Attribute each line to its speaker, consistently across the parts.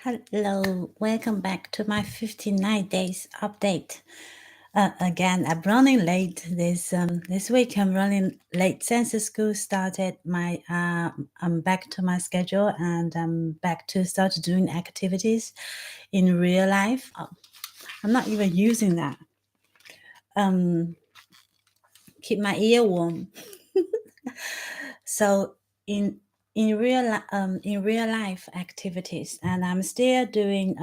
Speaker 1: Hello, welcome back to my 59 days update. Again, I'm running late this week. I'm running late since the school started. I'm back to my schedule and I'm back to start doing activities in real life. I'm not even using that. Keep my ear warm. So in in real life activities, and I'm still doing.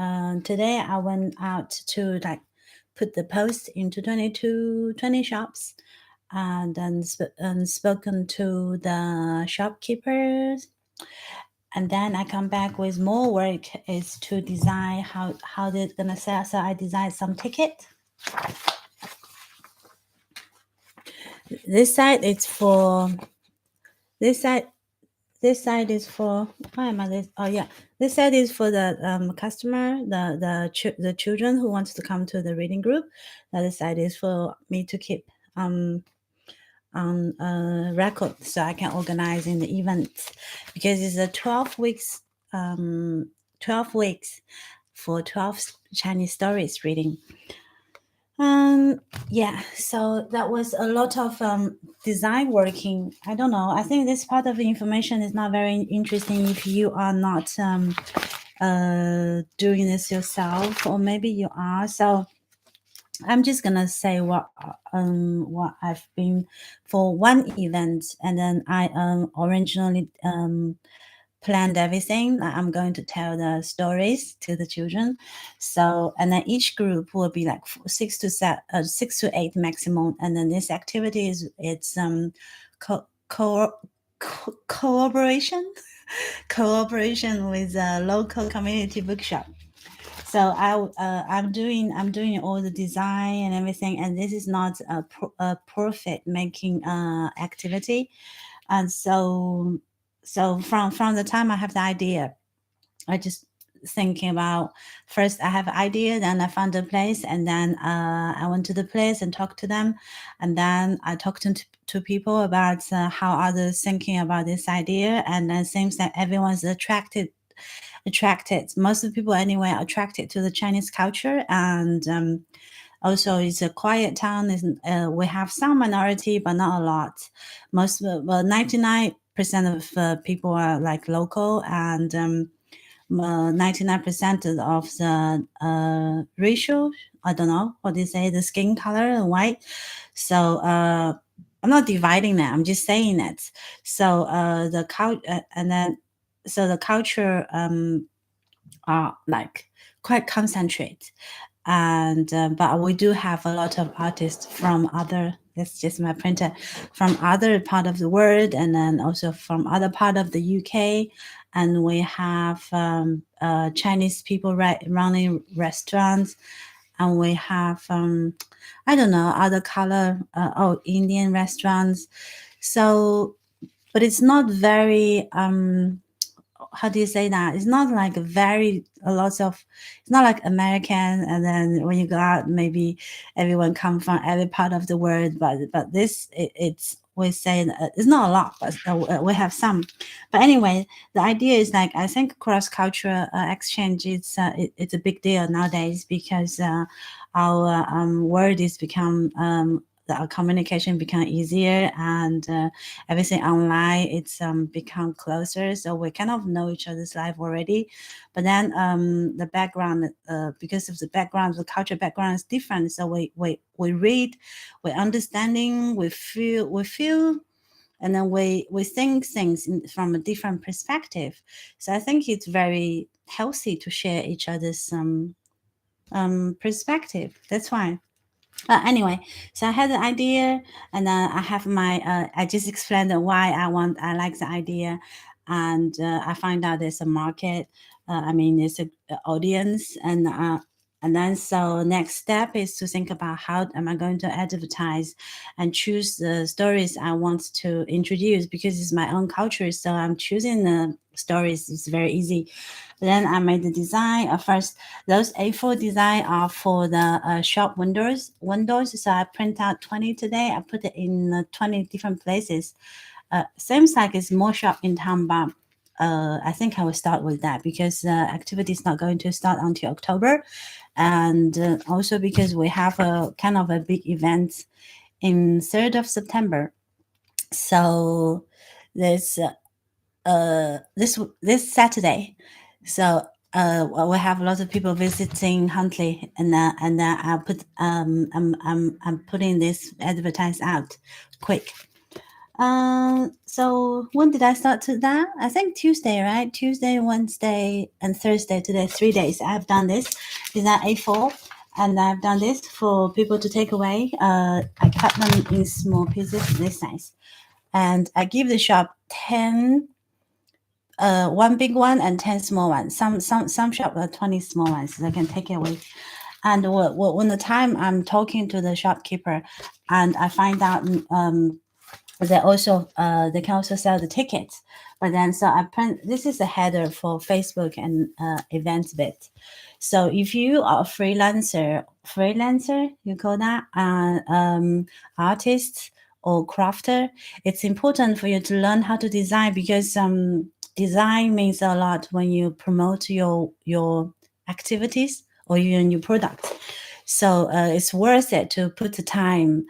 Speaker 1: Today I went out to put the post into 20 shops, and then spoken to the shopkeepers, and then I come back with more work is to design how they're gonna sell. So I designed some ticket. This side it's for this side This side is for why am I this? Oh yeah, this side is for the customer, the children who wants to come to the reading group. The other side is for me to keep on record so I can organize in the event, because it's a 12 weeks for 12 Chinese stories reading. Yeah, so that was a lot of design working. I don't know. I think this part of the information is not very interesting if you are not doing this yourself, or maybe you are. So I'm just gonna say what I've been for one event, and then I originally planned everything. I'm going to tell the stories to the children. So, and then each group will be like 6 to 8 maximum. And then this activity it's co- co- cooperation cooperation with a local community bookshop. So I'm doing all the design and everything, and this is not a profit making activity. And so from the time I have the idea, I just thinking about, first I have an idea, then I found a place, and then I went to the place and talked to them, and then I talked to people about how others thinking about this idea, and then seems that everyone's attracted, most of the people anyway are attracted to the Chinese culture. And also it's a quiet town. We have some minority but not a lot. 99% of people are like local, and 99% of the racial, I don't know what they say, the skin color and white. So I'm not dividing that, I'm just saying it. So the culture, and then so the culture are like quite concentrate. And but we do have a lot of artists from other, that's just my printer, from other part of the world, and then also from other part of the UK. And we have Chinese people running restaurants, and we have I don't know, other color, Indian restaurants. So but it's not very how do you say that? It's not like a lot of, it's not like American, and then when you go out, maybe everyone come from every part of the world. But this it's, we say it's not a lot, but we have some. But anyway, the idea is like, I think cross cultural exchange, it's a big deal nowadays, because our world is become our communication become easier, and everything online, it's become closer, so we kind of know each other's life already. But then the background, because of the background, the culture background is different, so we read, we're understanding, we feel, and then we think things from a different perspective. So I think it's very healthy to share each other's perspective. That's why. Anyway, so I had the idea, and I have my. I just explained why I like the idea, and I find out there's a market. I mean, there's a audience, and then so next step is to think about how am I going to advertise and choose the stories I want to introduce, because it's my own culture. So I'm choosing the stories. It's very easy. Then I made the design. First, those A4 design are for the shop windows. So I print out 20 today. I put it in 20 different places. Seems like it's more shop in town, but I think I will start with that because activity is not going to start until October, and also because we have a kind of a big event in 3rd of September. So this this Saturday, so we have a lot of people visiting Huntley, and I put I'm putting this advertise out quick. So when did I start to that? I think Tuesday, right? Tuesday, Wednesday, and Thursday. Today, 3 days. I've done this. Is that A4? And I've done this for people to take away. I cut them in small pieces this size, and I give the shop 10. One big one and 10 small ones. Some shop are 20 small ones. So they can take it away. And when the time I'm talking to the shopkeeper, and I find out they also they can also sell the tickets. But then so I print. This is a header for Facebook and events bit. So if you are a freelancer, you call that, artist or crafter, it's important for you to learn how to design because design means a lot when you promote your activities or your new product. So it's worth it to put the time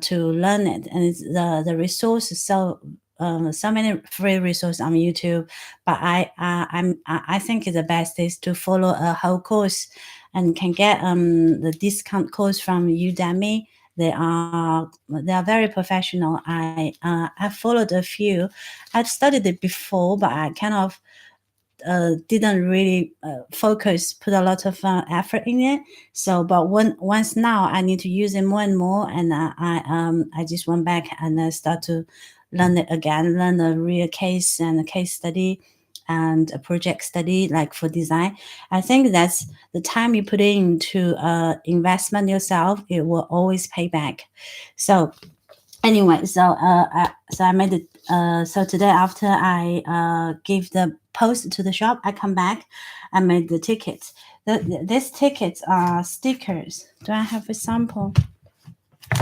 Speaker 1: to learn it, and it's the resources. So many free resources on YouTube, but I think the best is to follow a whole course, and can get the discount codes from Udemy. They are very professional. I followed a few. I've studied it before, but I kind of didn't really put a lot of effort in it. So, but once now I need to use it more and more, and I just went back and start to learn it again, learn a real case and a case study and a project study like for design. I think that's the time you put into investment yourself, it will always pay back. So anyway, so I made it. So today after I gave the post to the shop, I come back, I made the tickets. These tickets are stickers. Do I have a sample?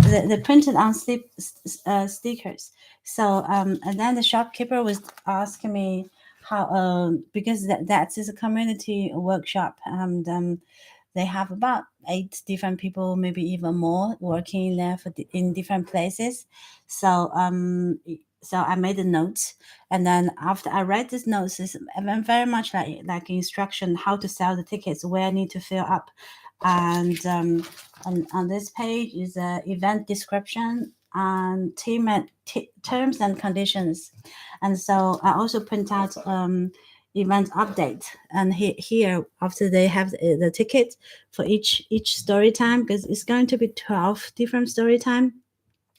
Speaker 1: They printed on stickers. So and then the shopkeeper was asking me how because that is a community workshop, and they have about 8 different people, maybe even more, working there in different places. So so I made a note, and then after I read this notes, it's very much like instruction how to sell the tickets, where I need to fill up, and on this page is a event description and terms and conditions, and so I also print out event update, and here after they have the ticket for each story time, because it's going to be 12 different story time.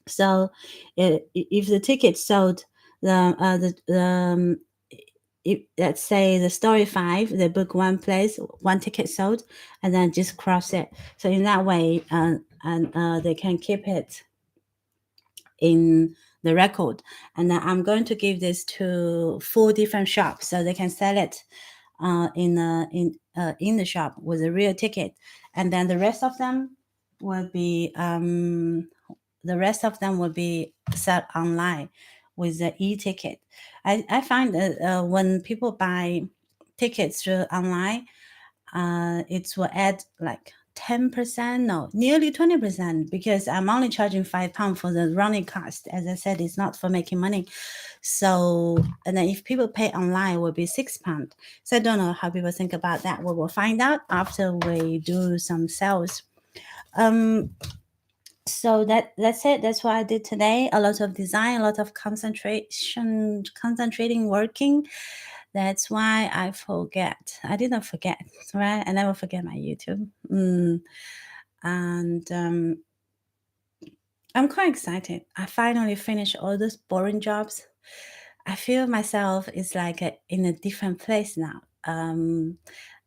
Speaker 1: So if the ticket sold if, let's say the story 5, they book one place, one ticket sold, and then just cross it. So in that way, and they can keep it in the record. And then I'm going to give this to 4 different shops so they can sell it in the shop with a real ticket, and then the rest of them will be sold online with the e-ticket. I find that when people buy tickets through online, it will add like 10%, no, nearly 20%, because I'm only charging £5 for the running cost. As I said, it's not for making money. So, and then if people pay online, it will be £6. So I don't know how people think about that. We will find out after we do some sales. So that's it. That's what I did today. A lot of design, a lot of concentrating, working. That's why I forget. I didn't forget, right? I never forget my YouTube. And I'm quite excited. I finally finished all those boring jobs. I feel myself is like in a different place now.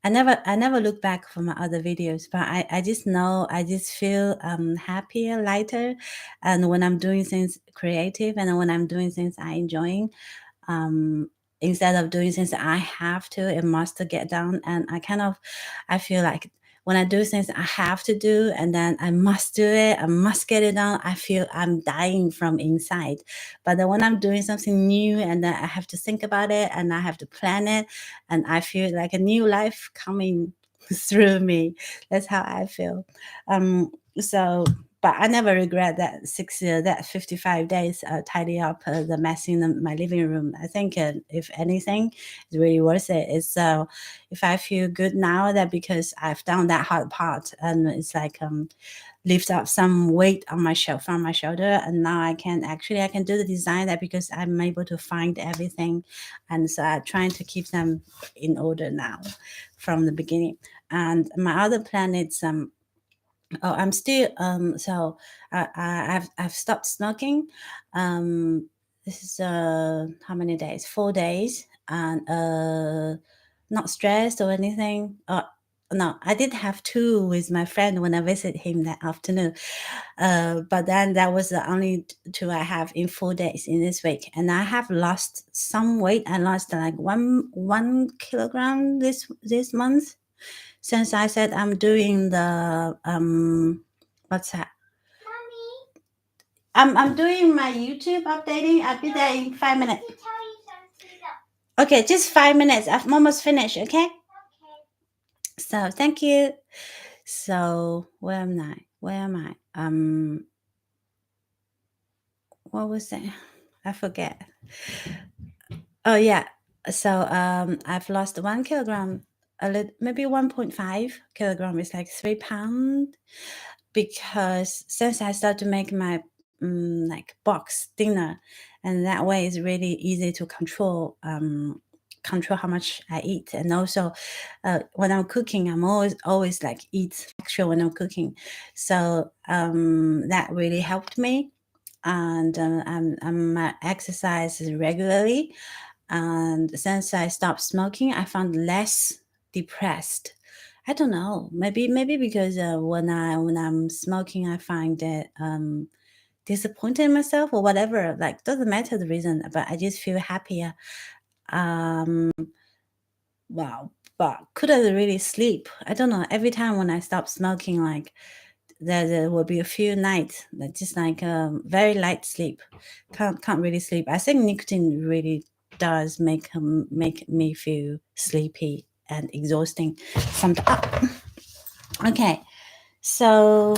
Speaker 1: I never look back for my other videos, but I just know, I just feel happier, lighter, and when I'm doing things creative and when I'm doing things I enjoying, instead of doing things I have to and must get done, and I feel like when I do things I have to do and then I must do it, I must get it done, I feel I'm dying from inside. But then when I'm doing something new and then I have to think about it and I have to plan it, and I feel like a new life coming through me. That's how I feel. So but I never regret that that 55 days tidy up the mess in my living room. I think if anything, it's really worth it. It's if I feel good now, that because I've done that hard part, and it's like lift up some weight on my from my shoulder, and now I can do the design that because I'm able to find everything, and so I'm trying to keep them in order now from the beginning. And my other plan is oh, I'm still so I've stopped smoking. This is how many days? 4 days, and not stressed or anything. No, I did have two with my friend when I visit him that afternoon. But then that was the only two I have in 4 days in this week, and I have lost some weight. I lost like one kilogram this month since I said I'm doing the what's that? I'm doing my YouTube updating. I'll be there in 5 minutes. Okay, just 5 minutes. I'm almost finished. Okay. So thank you. So where am I? Where am I? What was it? I forget. Oh yeah. So I've lost 1 kilogram. Maybe 1.5 kilogram is like 3 pounds, because since I started to make my like box dinner, and that way it's really easy to control how much I eat. And also when I'm cooking, I'm always like eat extra when I'm cooking, so that really helped me. And I'm exercise regularly, and since I stopped smoking, I found less depressed. I don't know. Maybe because when I'm smoking, I find that disappointed in myself or whatever. Like doesn't matter the reason, but I just feel happier. Um, wow. But could I really sleep? I don't know. Every time when I stop smoking, like there will be a few nights that just like very light sleep. Can't really sleep. I think nicotine really does make me feel sleepy and exhausting sometimes. Okay, so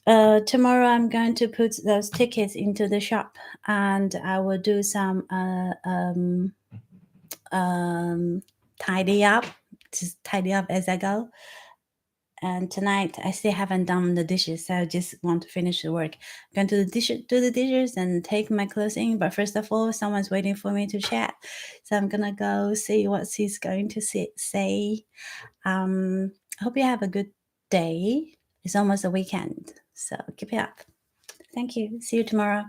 Speaker 1: tomorrow I'm going to put those tickets into the shop, and I will do some tidy up, just tidy up as I go. And tonight I still haven't done the dishes, so I just want to finish the work. I'm going to do the dishes and take my clothes in. But first of all, someone's waiting for me to chat, so I'm gonna go see what she's going to say. I hope you have a good day. It's almost a weekend, so keep it up. Thank you. See you tomorrow.